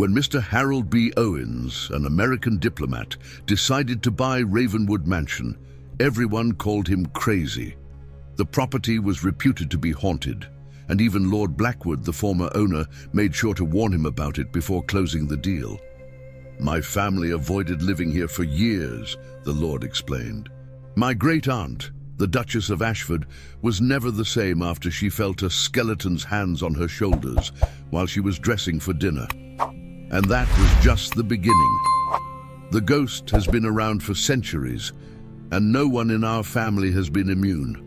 When Mr. Harold B. Owens, an American diplomat, decided to buy Ravenwood Mansion, everyone called him crazy. The property was reputed to be haunted, and even Lord Blackwood, the former owner, made sure to warn him about it before closing the deal. "My family avoided living here for years," the Lord explained. "My great-aunt, the Duchess of Ashford, was never the same after she felt a skeleton's hands on her shoulders while she was dressing for dinner. And that was just the beginning. The ghost has been around for centuries, and no one in our family has been immune.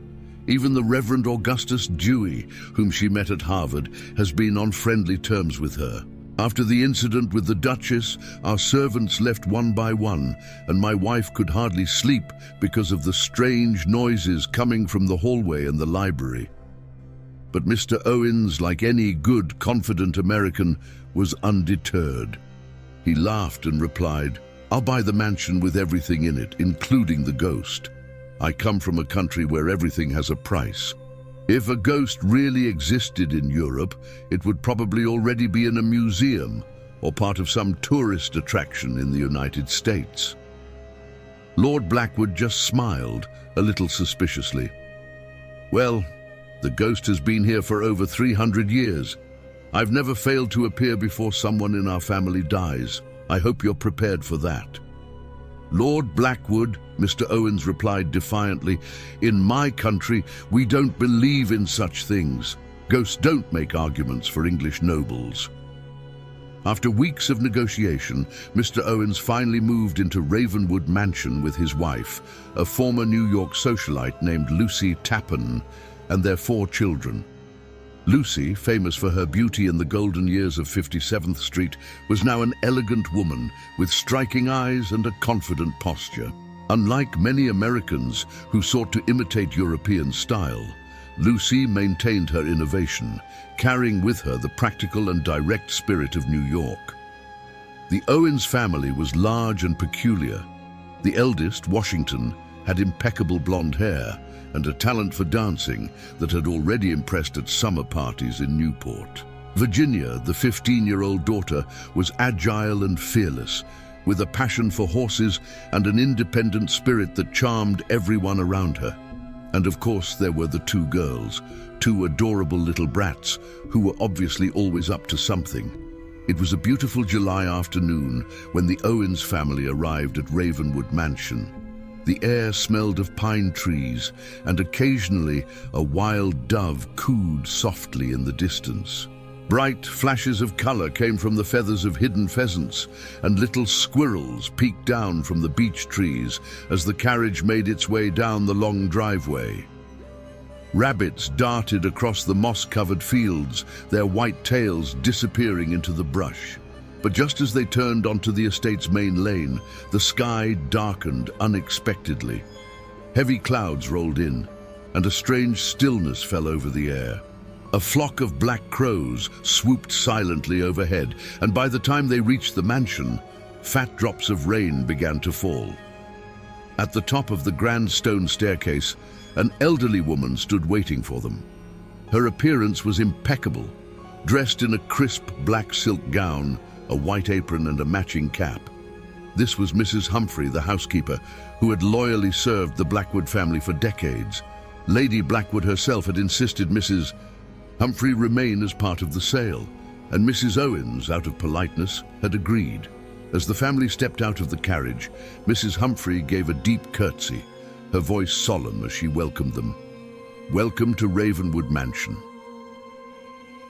Even the Reverend Augustus Dewey, whom she met at Harvard, has been on friendly terms with her. After the incident with the Duchess, our servants left one by one, and my wife could hardly sleep because of the strange noises coming from the hallway and the library." But Mr. Owens, like any good, confident American, was undeterred. He laughed and replied, "I'll buy the mansion with everything in it, including the ghost. I come from a country where everything has a price. If a ghost really existed in Europe, it would probably already be in a museum or part of some tourist attraction in the United States." Lord Blackwood just smiled, a little suspiciously. "Well, the ghost has been here for over 300 years. I've never failed to appear before someone in our family dies. I hope you're prepared for that." "Lord Blackwood," Mr. Owens replied defiantly, "in my country, we don't believe in such things. Ghosts don't make arguments for English nobles." After weeks of negotiation, Mr. Owens finally moved into Ravenwood Mansion with his wife, a former New York socialite named Lucy Tappan, and their 4 children. Lucy, famous for her beauty in the golden years of 57th Street, was now an elegant woman with striking eyes and a confident posture. Unlike many Americans who sought to imitate European style, Lucy maintained her innovation, carrying with her the practical and direct spirit of New York. The Owens family was large and peculiar. The eldest, Washington, had impeccable blonde hair and a talent for dancing that had already impressed at summer parties in Newport. Virginia, the 15-year-old daughter, was agile and fearless, with a passion for horses and an independent spirit that charmed everyone around her. And of course there were the 2 girls, 2 adorable little brats who were obviously always up to something. It was a beautiful July afternoon when the Owens family arrived at Ravenwood Mansion. The air smelled of pine trees, and occasionally a wild dove cooed softly in the distance. Bright flashes of color came from the feathers of hidden pheasants, and little squirrels peeked down from the beech trees as the carriage made its way down the long driveway. Rabbits darted across the moss-covered fields, their white tails disappearing into the brush. But just as they turned onto the estate's main lane, the sky darkened unexpectedly. Heavy clouds rolled in, and a strange stillness fell over the air. A flock of black crows swooped silently overhead, and by the time they reached the mansion, fat drops of rain began to fall. At the top of the grand stone staircase, an elderly woman stood waiting for them. Her appearance was impeccable, dressed in a crisp black silk gown, a white apron and a matching cap. This was Mrs. Humphrey, the housekeeper, who had loyally served the Blackwood family for decades. Lady Blackwood herself had insisted Mrs. Humphrey remain as part of the sale, and Mrs. Owens, out of politeness, had agreed. As the family stepped out of the carriage, Mrs. Humphrey gave a deep curtsy, her voice solemn as she welcomed them. "Welcome to Ravenwood Mansion."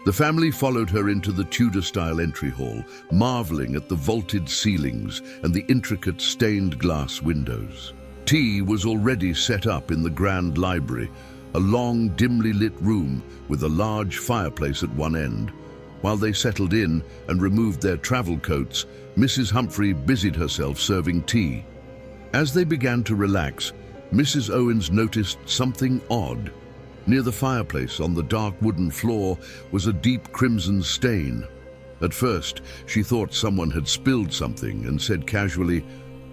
The family followed her into the Tudor-style entry hall, marveling at the vaulted ceilings and the intricate stained glass windows. Tea was already set up in the grand library, a long, dimly lit room with a large fireplace at one end. While they settled in and removed their travel coats, Mrs. Humphrey busied herself serving tea. As they began to relax, Mrs. Owens noticed something odd. Near the fireplace, on the dark wooden floor, was a deep crimson stain. At first, she thought someone had spilled something and said casually,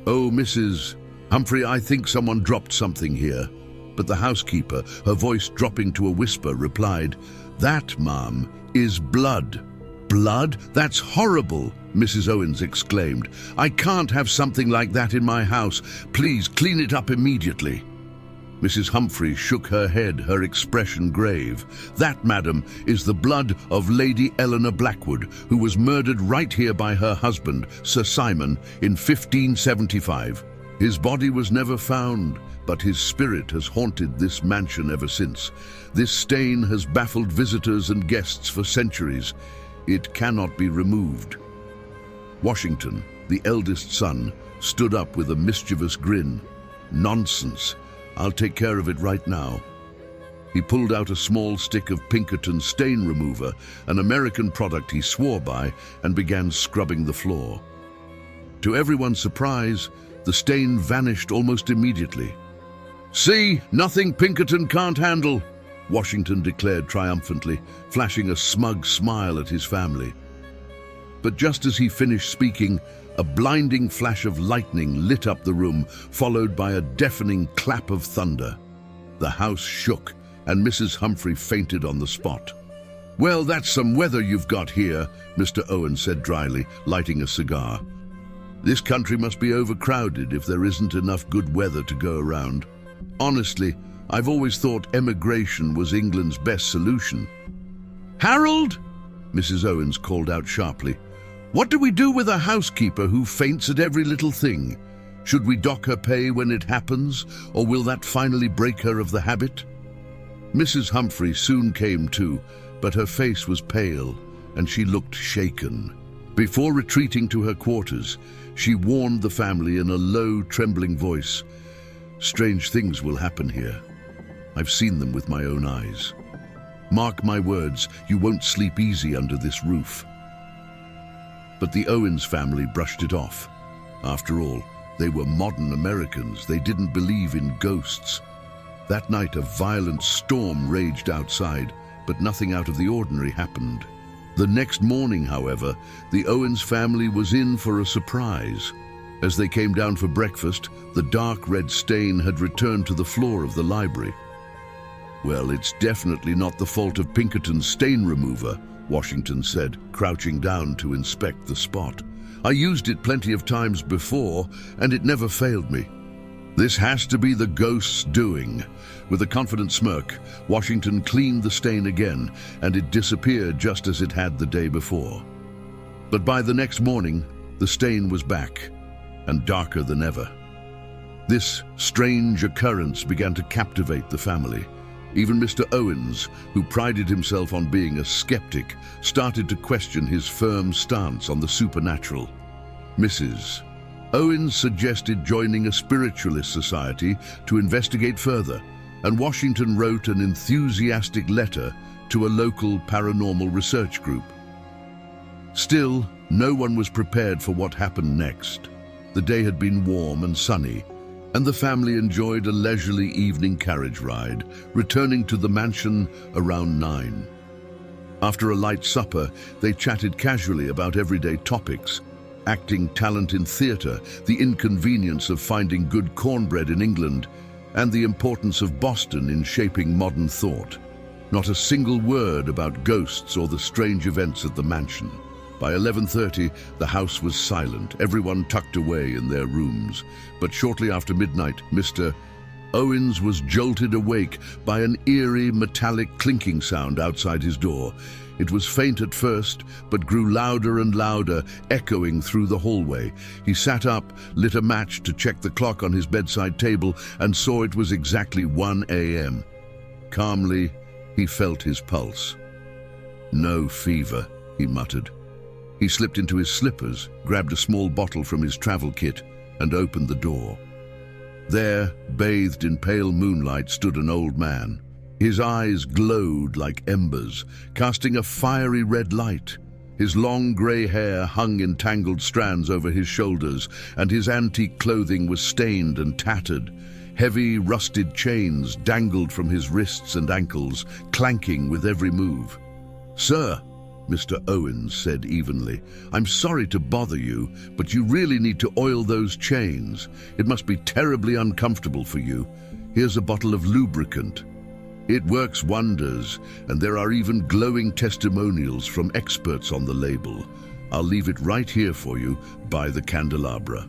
"Oh, Mrs. Humphrey, I think someone dropped something here." But the housekeeper, her voice dropping to a whisper, replied, "That, ma'am, is blood." Blood? That's horrible, Mrs. Owens exclaimed. I can't have something like that in my house. Please clean it up immediately. Mrs. Humphrey shook her head, her expression grave. That, madam, is the blood of Lady Eleanor Blackwood, who was murdered right here by her husband, Sir Simon, in 1575. His body was never found, but his spirit has haunted this mansion ever since. This stain has baffled visitors and guests for centuries. It cannot be removed. Washington, the eldest son, stood up with a mischievous grin. Nonsense. I'll take care of it right now. He pulled out a small stick of Pinkerton stain remover, an American product he swore by, and began scrubbing the floor. To everyone's surprise, the stain vanished almost immediately. "See, nothing Pinkerton can't handle," Washington declared triumphantly, flashing a smug smile at his family. But just as he finished speaking, a blinding flash of lightning lit up the room, followed by a deafening clap of thunder. The house shook, and Mrs. Humphrey fainted on the spot. "Well, that's some weather you've got here," Mr. Owens said dryly, lighting a cigar. "This country must be overcrowded if there isn't enough good weather to go around. Honestly, I've always thought emigration was England's best solution." "Harold!" Mrs. Owens called out sharply. "What do we do with a housekeeper who faints at every little thing? Should we dock her pay when it happens, or will that finally break her of the habit?" Mrs. Humphrey soon came to, but her face was pale, and she looked shaken. Before retreating to her quarters, she warned the family in a low, trembling voice, "Strange things will happen here. I've seen them with my own eyes. Mark my words, you won't sleep easy under this roof." But the Owens family brushed it off. After all, they were modern Americans. They didn't believe in ghosts. That night, a violent storm raged outside, but nothing out of the ordinary happened. The next morning, however, the Owens family was in for a surprise. As they came down for breakfast, the dark red stain had returned to the floor of the library. "Well, it's definitely not the fault of Pinkerton's stain remover," Washington said, crouching down to inspect the spot. "I used it plenty of times before, and it never failed me. This has to be the ghost's doing." With a confident smirk, Washington cleaned the stain again, and it disappeared just as it had the day before. But by the next morning, the stain was back, and darker than ever. This strange occurrence began to captivate the family. Even Mr. Owens, who prided himself on being a skeptic, started to question his firm stance on the supernatural. Mrs. Owens suggested joining a spiritualist society to investigate further, and Washington wrote an enthusiastic letter to a local paranormal research group. Still, no one was prepared for what happened next. The day had been warm and sunny, and the family enjoyed a leisurely evening carriage ride, returning to the mansion around 9. After a light supper, they chatted casually about everyday topics: acting talent in theatre, the inconvenience of finding good cornbread in England, and the importance of Boston in shaping modern thought. Not a single word about ghosts or the strange events at the mansion. By 11:30, the house was silent, everyone tucked away in their rooms. But shortly after midnight, Mr. Owens was jolted awake by an eerie, metallic clinking sound outside his door. It was faint at first, but grew louder and louder, echoing through the hallway. He sat up, lit a match to check the clock on his bedside table, and saw it was exactly 1 a.m. Calmly, he felt his pulse. "No fever," he muttered. He slipped into his slippers, grabbed a small bottle from his travel kit, and opened the door. There, bathed in pale moonlight, stood an old man. His eyes glowed like embers, casting a fiery red light. His long grey hair hung in tangled strands over his shoulders, and his antique clothing was stained and tattered. Heavy, rusted chains dangled from his wrists and ankles, clanking with every move. "Sir," Mr. Owens said evenly, "I'm sorry to bother you, but you really need to oil those chains. It must be terribly uncomfortable for you. Here's a bottle of lubricant." It works wonders, and there are even glowing testimonials from experts on the label. I'll leave it right here for you by the candelabra.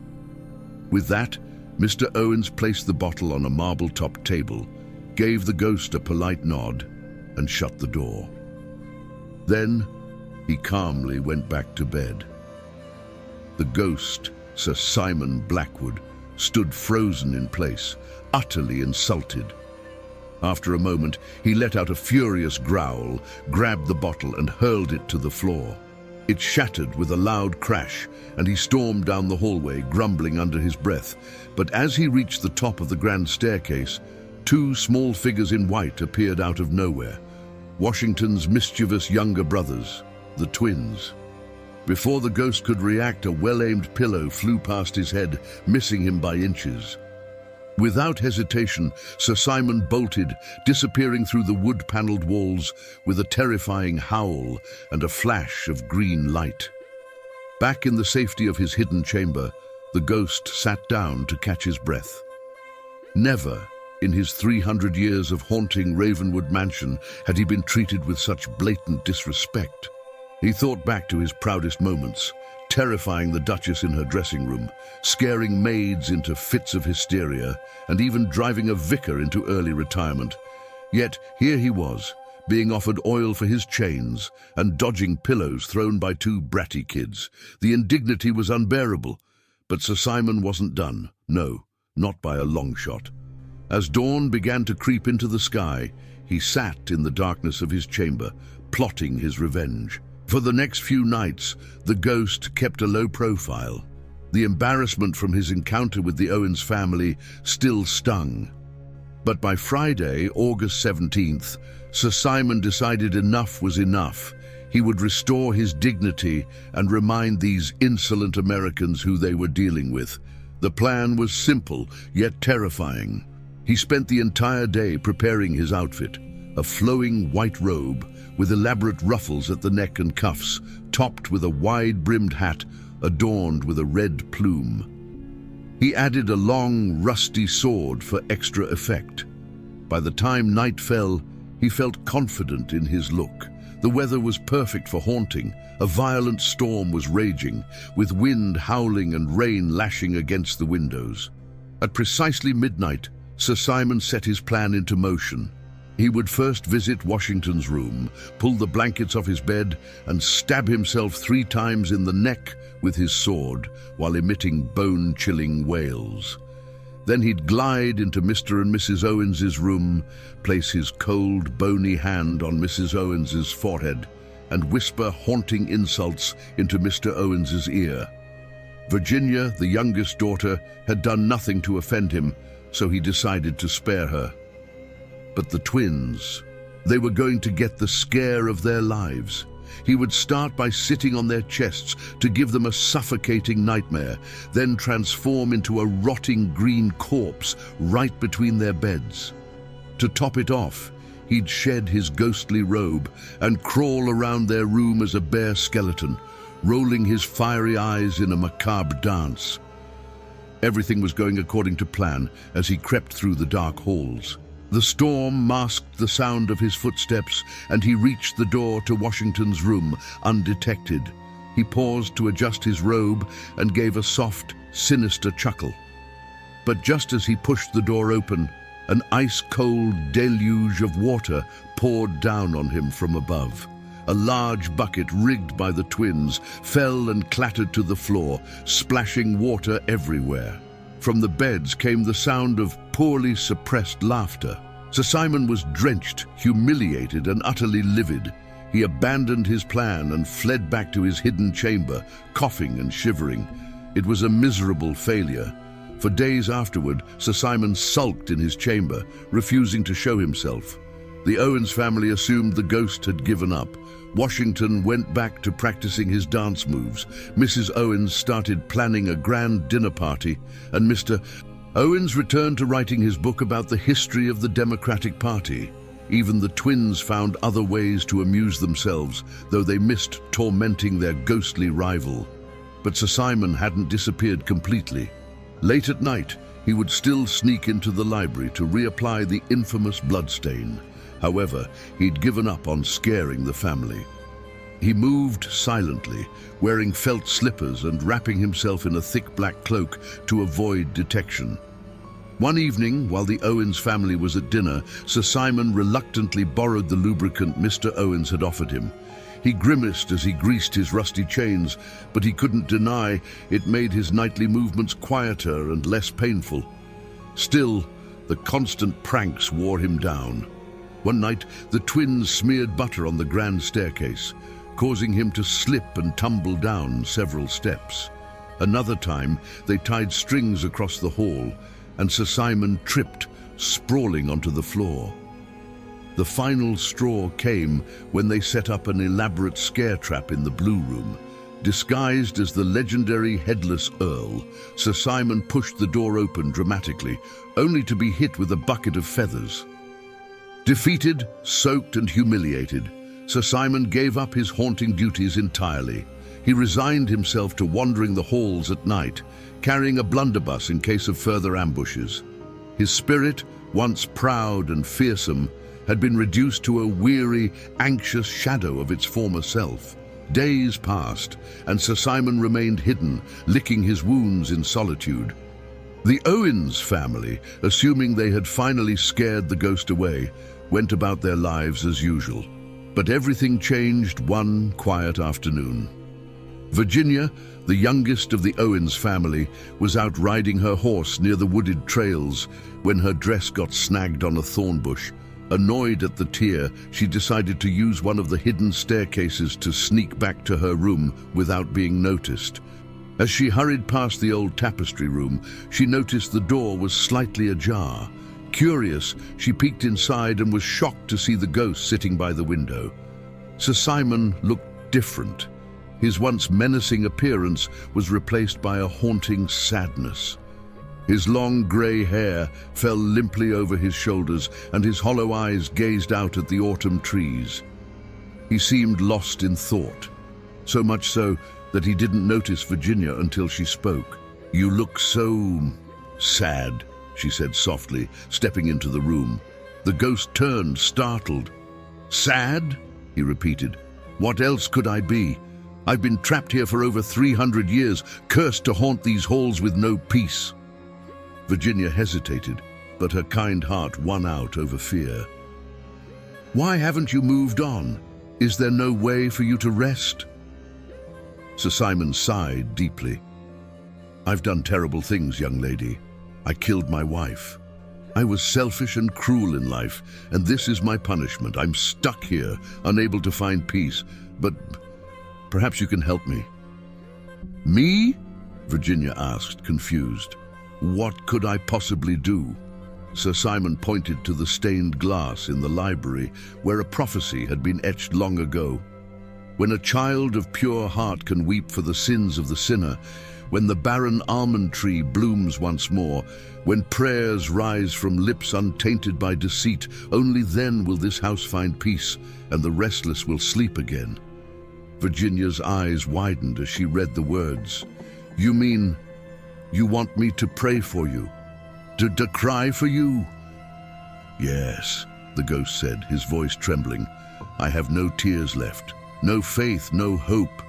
With that, Mr. Owens placed the bottle on a marble-topped table, gave the ghost a polite nod, and shut the door. Then, he calmly went back to bed. The ghost, Sir Simon Blackwood, stood frozen in place, utterly insulted. After a moment, he let out a furious growl, grabbed the bottle and hurled it to the floor. It shattered with a loud crash, and he stormed down the hallway, grumbling under his breath. But as he reached the top of the grand staircase, two small figures in white appeared out of nowhere. Washington's mischievous younger brothers, the twins. Before the ghost could react, a well-aimed pillow flew past his head, missing him by inches. Without hesitation, Sir Simon bolted, disappearing through the wood-paneled walls with a terrifying howl and a flash of green light. Back in the safety of his hidden chamber, the ghost sat down to catch his breath. Never, in his 300 years of haunting Ravenwood Mansion, had he been treated with such blatant disrespect. He thought back to his proudest moments, terrifying the Duchess in her dressing room, scaring maids into fits of hysteria, and even driving a vicar into early retirement. Yet here he was, being offered oil for his chains and dodging pillows thrown by two bratty kids. The indignity was unbearable, but Sir Simon wasn't done. No, not by a long shot. As dawn began to creep into the sky, he sat in the darkness of his chamber, plotting his revenge. For the next few nights, the ghost kept a low profile. The embarrassment from his encounter with the Owens family still stung. But by Friday, August 17th, Sir Simon decided enough was enough. He would restore his dignity and remind these insolent Americans who they were dealing with. The plan was simple, yet terrifying. He spent the entire day preparing his outfit, a flowing white robe with elaborate ruffles at the neck and cuffs, topped with a wide-brimmed hat adorned with a red plume. He added a long, rusty sword for extra effect. By the time night fell, he felt confident in his look. The weather was perfect for haunting. A violent storm was raging, with wind howling and rain lashing against the windows. At precisely midnight, Sir Simon set his plan into motion. He would first visit Washington's room, pull the blankets off his bed, and stab himself 3 times in the neck with his sword, while emitting bone-chilling wails. Then he'd glide into Mr. and Mrs. Owens's room, place his cold, bony hand on Mrs. Owens's forehead, and whisper haunting insults into Mr. Owens's ear. Virginia, the youngest daughter, had done nothing to offend him, so he decided to spare her. But the twins, they were going to get the scare of their lives. He would start by sitting on their chests to give them a suffocating nightmare, then transform into a rotting green corpse right between their beds. To top it off, he'd shed his ghostly robe and crawl around their room as a bare skeleton, rolling his fiery eyes in a macabre dance. Everything was going according to plan as he crept through the dark halls. The storm masked the sound of his footsteps, and he reached the door to Washington's room undetected. He paused to adjust his robe and gave a soft, sinister chuckle. But just as he pushed the door open, an ice-cold deluge of water poured down on him from above. A large bucket rigged by the twins fell and clattered to the floor, splashing water everywhere. From the beds came the sound of poorly suppressed laughter. Sir Simon was drenched, humiliated, and utterly livid. He abandoned his plan and fled back to his hidden chamber, coughing and shivering. It was a miserable failure. For days afterward, Sir Simon sulked in his chamber, refusing to show himself. The Owens family assumed the ghost had given up. Washington went back to practicing his dance moves. Mrs. Owens started planning a grand dinner party, and Mr. Owens returned to writing his book about the history of the Democratic Party. Even the twins found other ways to amuse themselves, though they missed tormenting their ghostly rival. But Sir Simon hadn't disappeared completely. Late at night, he would still sneak into the library to reapply the infamous bloodstain. However, he'd given up on scaring the family. He moved silently, wearing felt slippers and wrapping himself in a thick black cloak to avoid detection. One evening, while the Owens family was at dinner, Sir Simon reluctantly borrowed the lubricant Mr. Owens had offered him. He grimaced as he greased his rusty chains, but he couldn't deny it made his nightly movements quieter and less painful. Still, the constant pranks wore him down. One night, the twins smeared butter on the grand staircase, causing him to slip and tumble down several steps. Another time, they tied strings across the hall, and Sir Simon tripped, sprawling onto the floor. The final straw came when they set up an elaborate scare trap in the Blue Room. Disguised as the legendary Headless Earl, Sir Simon pushed the door open dramatically, only to be hit with a bucket of feathers. Defeated, soaked and humiliated, Sir Simon gave up his haunting duties entirely. He resigned himself to wandering the halls at night, carrying a blunderbuss in case of further ambushes. His spirit, once proud and fearsome, had been reduced to a weary, anxious shadow of its former self. Days passed, and Sir Simon remained hidden, licking his wounds in solitude. The Owens family, assuming they had finally scared the ghost away, went about their lives as usual. But everything changed one quiet afternoon. Virginia, the youngest of the Owens family, was out riding her horse near the wooded trails when her dress got snagged on a thorn bush. Annoyed at the tear, she decided to use one of the hidden staircases to sneak back to her room without being noticed. As she hurried past the old tapestry room, she noticed the door was slightly ajar. Curious, she peeked inside and was shocked to see the ghost sitting by the window. Sir Simon looked different. His once menacing appearance was replaced by a haunting sadness. His long grey hair fell limply over his shoulders, and his hollow eyes gazed out at the autumn trees. He seemed lost in thought, so much so that he didn't notice Virginia until she spoke. "You look so sad," she said softly, stepping into the room. The ghost turned, startled. "Sad?" he repeated. "What else could I be? I've been trapped here for over 300 years, cursed to haunt these halls with no peace." Virginia hesitated, but her kind heart won out over fear. "Why haven't you moved on? Is there no way for you to rest?" Sir Simon sighed deeply. "I've done terrible things, young lady. I killed my wife. I was selfish and cruel in life, and this is my punishment. I'm stuck here, unable to find peace, but perhaps you can help me." "Me?" Virginia asked, confused. "What could I possibly do?" Sir Simon pointed to the stained glass in the library, where a prophecy had been etched long ago. "When a child of pure heart can weep for the sins of the sinner, when the barren almond tree blooms once more, when prayers rise from lips untainted by deceit, only then will this house find peace, and the restless will sleep again." Virginia's eyes widened as she read the words. "You mean you want me to pray for you? To cry for you?" "Yes," the ghost said, his voice trembling. "I have no tears left, no faith, no hope.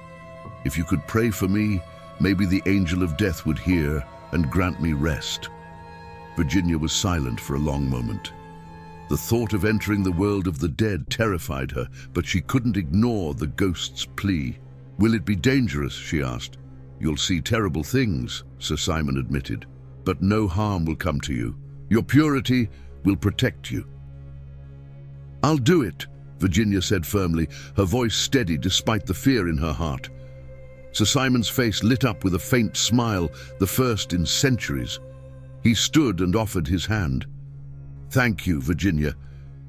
If you could pray for me, maybe the angel of death would hear and grant me rest." Virginia was silent for a long moment. The thought of entering the world of the dead terrified her, but she couldn't ignore the ghost's plea. "Will it be dangerous?" she asked. "You'll see terrible things," Sir Simon admitted, "but no harm will come to you. Your purity will protect you." "I'll do it," Virginia said firmly, her voice steady despite the fear in her heart. Sir Simon's face lit up with a faint smile, the first in centuries. He stood and offered his hand. "Thank you, Virginia.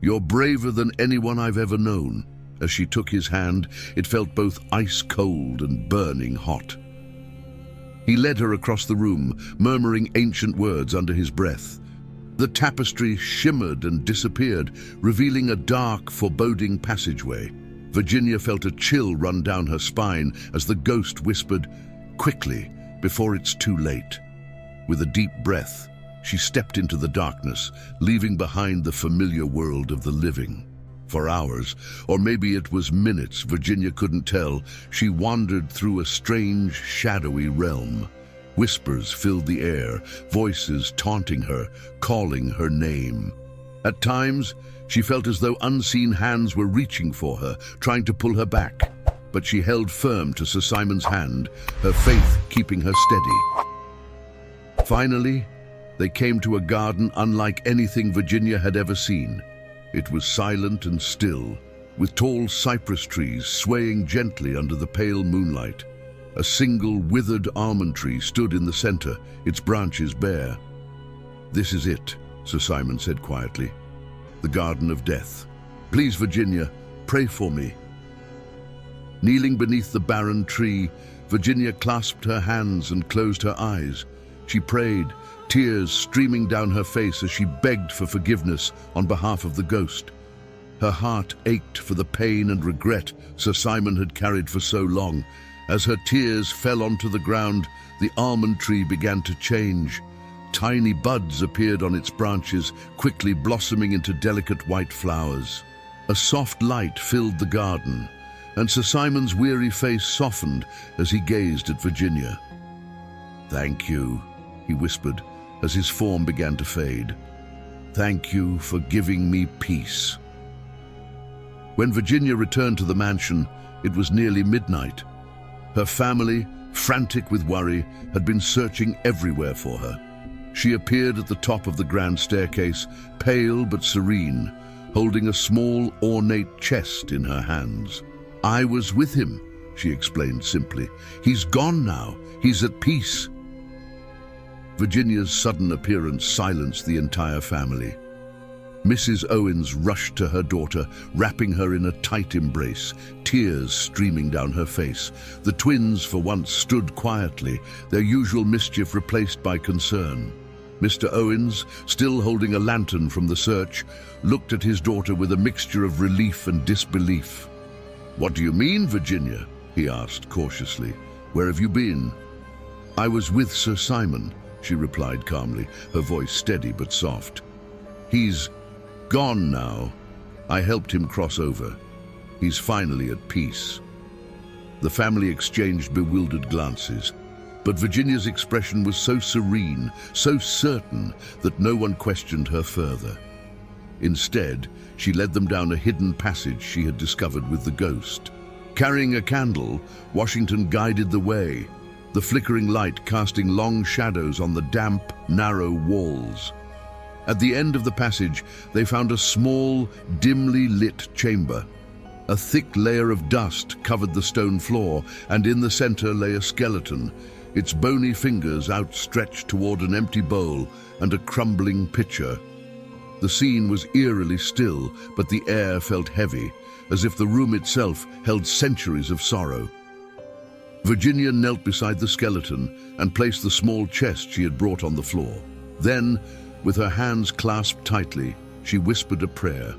You're braver than anyone I've ever known." As she took his hand, it felt both ice-cold and burning hot. He led her across the room, murmuring ancient words under his breath. The tapestry shimmered and disappeared, revealing a dark, foreboding passageway. Virginia felt a chill run down her spine as the ghost whispered, "Quickly, before it's too late." With a deep breath, she stepped into the darkness, leaving behind the familiar world of the living. For hours, or maybe it was minutes, Virginia couldn't tell, she wandered through a strange, shadowy realm. Whispers filled the air, voices taunting her, calling her name. At times, she felt as though unseen hands were reaching for her, trying to pull her back. But she held firm to Sir Simon's hand, her faith keeping her steady. Finally, they came to a garden unlike anything Virginia had ever seen. It was silent and still, with tall cypress trees swaying gently under the pale moonlight. A single withered almond tree stood in the center, its branches bare. "This is it," Sir Simon said quietly. "The Garden of Death. Please, Virginia, pray for me." Kneeling beneath the barren tree, Virginia clasped her hands and closed her eyes. She prayed, tears streaming down her face as she begged for forgiveness on behalf of the ghost. Her heart ached for the pain and regret Sir Simon had carried for so long. As her tears fell onto the ground, the almond tree began to change. Tiny buds appeared on its branches, quickly blossoming into delicate white flowers. A soft light filled the garden, and Sir Simon's weary face softened as he gazed at Virginia. "Thank you," he whispered as his form began to fade. "Thank you for giving me peace." When Virginia returned to the mansion, it was nearly midnight. Her family, frantic with worry, had been searching everywhere for her. She appeared at the top of the grand staircase, pale but serene, holding a small, ornate chest in her hands. "I was with him," she explained simply. "He's gone now. He's at peace." Virginia's sudden appearance silenced the entire family. Mrs. Owens rushed to her daughter, wrapping her in a tight embrace, tears streaming down her face. The twins, for once, stood quietly, their usual mischief replaced by concern. Mr. Owens, still holding a lantern from the search, looked at his daughter with a mixture of relief and disbelief. "What do you mean, Virginia?" he asked cautiously. "Where have you been?" "I was with Sir Simon," she replied calmly, her voice steady but soft. "He's gone now. I helped him cross over. He's finally at peace." The family exchanged bewildered glances, but Virginia's expression was so serene, so certain, that no one questioned her further. Instead, she led them down a hidden passage she had discovered with the ghost. Carrying a candle, Washington guided the way, the flickering light casting long shadows on the damp, narrow walls. At the end of the passage, they found a small, dimly lit chamber. A thick layer of dust covered the stone floor, and in the center lay a skeleton, its bony fingers outstretched toward an empty bowl and a crumbling pitcher. The scene was eerily still, but the air felt heavy, as if the room itself held centuries of sorrow. Virginia knelt beside the skeleton and placed the small chest she had brought on the floor. Then, with her hands clasped tightly, she whispered a prayer.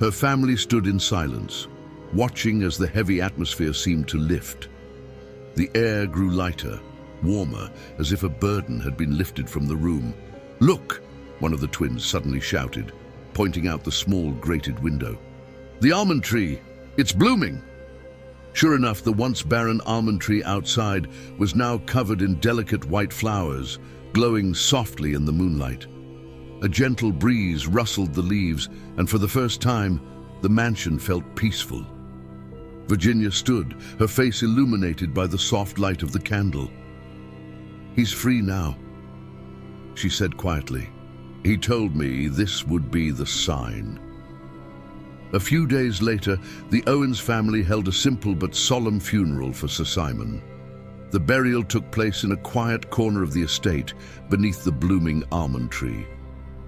Her family stood in silence, watching as the heavy atmosphere seemed to lift. The air grew lighter, warmer, as if a burden had been lifted from the room. "Look!" one of the twins suddenly shouted, pointing out the small grated window. "The almond tree! It's blooming!" Sure enough, the once barren almond tree outside was now covered in delicate white flowers, glowing softly in the moonlight. A gentle breeze rustled the leaves, and for the first time, the mansion felt peaceful. Virginia stood, her face illuminated by the soft light of the candle. "He's free now," she said quietly. "He told me this would be the sign." A few days later, the Owens family held a simple but solemn funeral for Sir Simon. The burial took place in a quiet corner of the estate, beneath the blooming almond tree.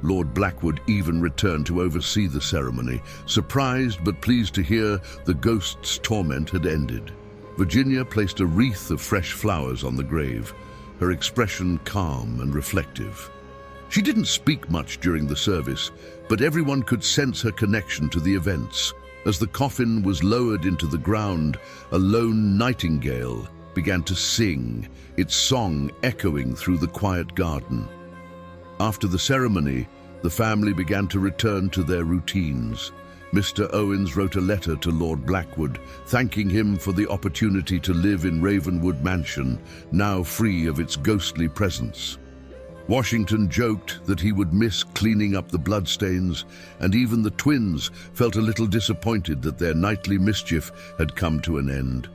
Lord Blackwood even returned to oversee the ceremony, surprised but pleased to hear the ghost's torment had ended. Virginia placed a wreath of fresh flowers on the grave, her expression calm and reflective. She didn't speak much during the service, but everyone could sense her connection to the events. As the coffin was lowered into the ground, a lone nightingale began to sing, its song echoing through the quiet garden. After the ceremony, the family began to return to their routines. Mr. Owens wrote a letter to Lord Blackwood, thanking him for the opportunity to live in Ravenwood Mansion, now free of its ghostly presence. Washington joked that he would miss cleaning up the bloodstains, and even the twins felt a little disappointed that their nightly mischief had come to an end.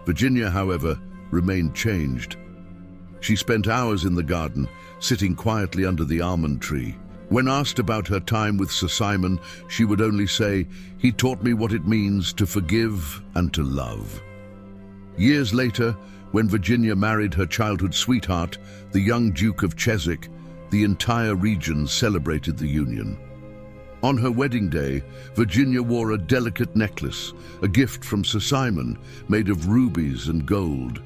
Virginia, however, remained changed. She spent hours in the garden, sitting quietly under the almond tree. When asked about her time with Sir Simon, she would only say, "He taught me what it means to forgive and to love." Years later, when Virginia married her childhood sweetheart, the young Duke of Chiswick, the entire region celebrated the union. On her wedding day, Virginia wore a delicate necklace, a gift from Sir Simon, made of rubies and gold.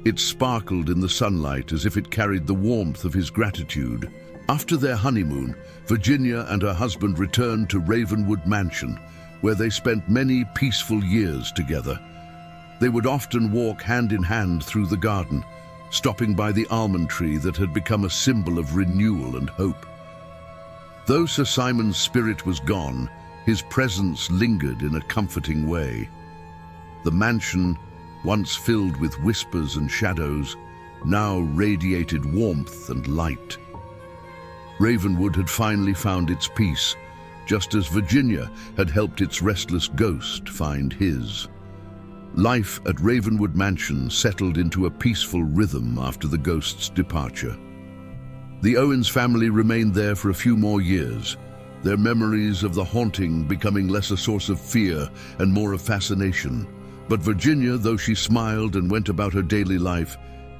It sparkled in the sunlight as if it carried the warmth of his gratitude. After their honeymoon, Virginia and her husband returned to Ravenwood Mansion, where they spent many peaceful years together. They would often walk hand in hand through the garden, stopping by the almond tree that had become a symbol of renewal and hope. Though Sir Simon's spirit was gone, his presence lingered in a comforting way. The mansion, once filled with whispers and shadows, now radiated warmth and light. Ravenwood had finally found its peace, just as Virginia had helped its restless ghost find his. Life at Ravenwood Mansion settled into a peaceful rhythm after the ghost's departure. The Owens family remained there for a few more years, their memories of the haunting becoming less a source of fear and more of fascination. But Virginia, though she smiled and went about her daily life,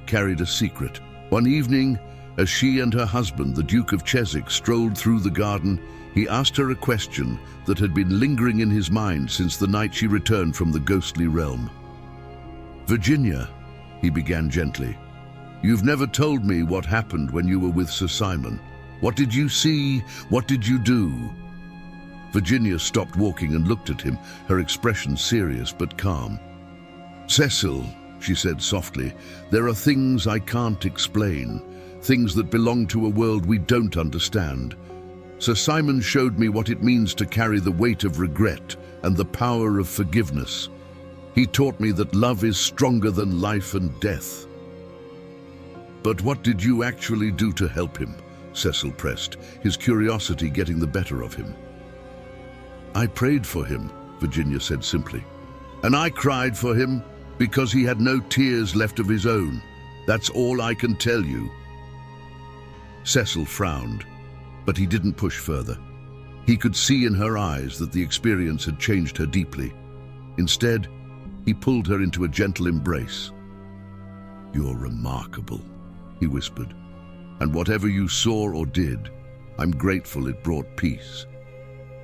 carried a secret. One evening, as she and her husband, the Duke of Chiswick, strolled through the garden, he asked her a question that had been lingering in his mind since the night she returned from the ghostly realm. "Virginia," he began gently, "you've never told me what happened when you were with Sir Simon. What did you see? What did you do?" Virginia stopped walking and looked at him, her expression serious but calm. "Cecil," she said softly, "there are things I can't explain. Things that belong to a world we don't understand. Sir Simon showed me what it means to carry the weight of regret and the power of forgiveness. He taught me that love is stronger than life and death." "But what did you actually do to help him?" Cecil pressed, his curiosity getting the better of him. "I prayed for him," Virginia said simply. "And I cried for him because he had no tears left of his own. That's all I can tell you." Cecil frowned, but he didn't push further. He could see in her eyes that the experience had changed her deeply. Instead, he pulled her into a gentle embrace. "You're remarkable," he whispered, "and whatever you saw or did, I'm grateful it brought peace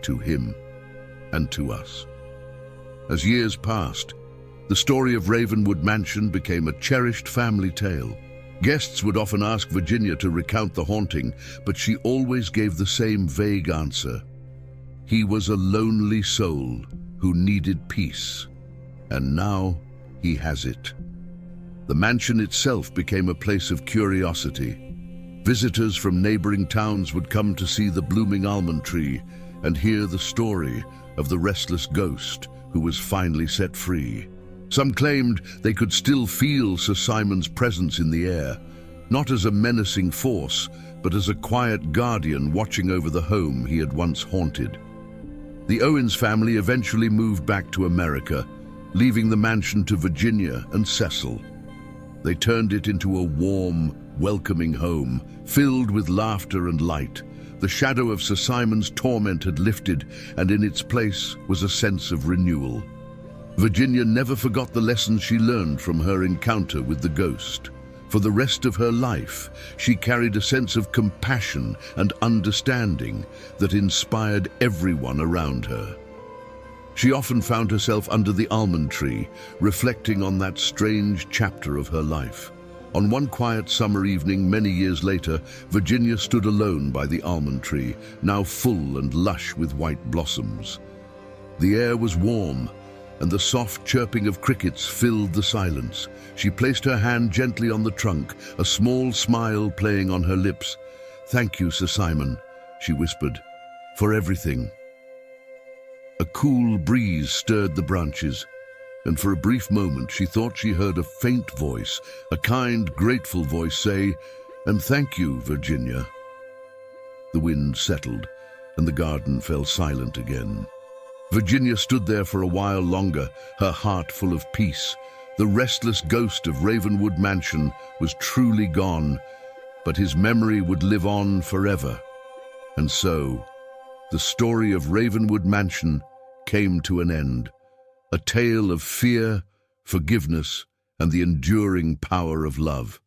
to him and to us." As years passed, the story of Ravenwood Mansion became a cherished family tale. Guests would often ask Virginia to recount the haunting, but she always gave the same vague answer. He was a lonely soul who needed peace, and now he has it. The mansion itself became a place of curiosity. Visitors from neighboring towns would come to see the blooming almond tree and hear the story of the restless ghost who was finally set free. Some claimed they could still feel Sir Simon's presence in the air, not as a menacing force, but as a quiet guardian watching over the home he had once haunted. The Owens family eventually moved back to America, leaving the mansion to Virginia and Cecil. They turned it into a warm, welcoming home, filled with laughter and light. The shadow of Sir Simon's torment had lifted, and in its place was a sense of renewal. Virginia never forgot the lessons she learned from her encounter with the ghost. For the rest of her life, she carried a sense of compassion and understanding that inspired everyone around her. She often found herself under the almond tree, reflecting on that strange chapter of her life. On one quiet summer evening many years later, Virginia stood alone by the almond tree, now full and lush with white blossoms. The air was warm, and the soft chirping of crickets filled the silence. She placed her hand gently on the trunk, a small smile playing on her lips. "Thank you, Sir Simon," she whispered, "for everything." A cool breeze stirred the branches, and for a brief moment she thought she heard a faint voice, a kind, grateful voice say, "And thank you, Virginia." The wind settled, and the garden fell silent again. Virginia stood there for a while longer, her heart full of peace. The restless ghost of Ravenwood Mansion was truly gone, but his memory would live on forever. And so, the story of Ravenwood Mansion came to an end, a tale of fear, forgiveness, and the enduring power of love.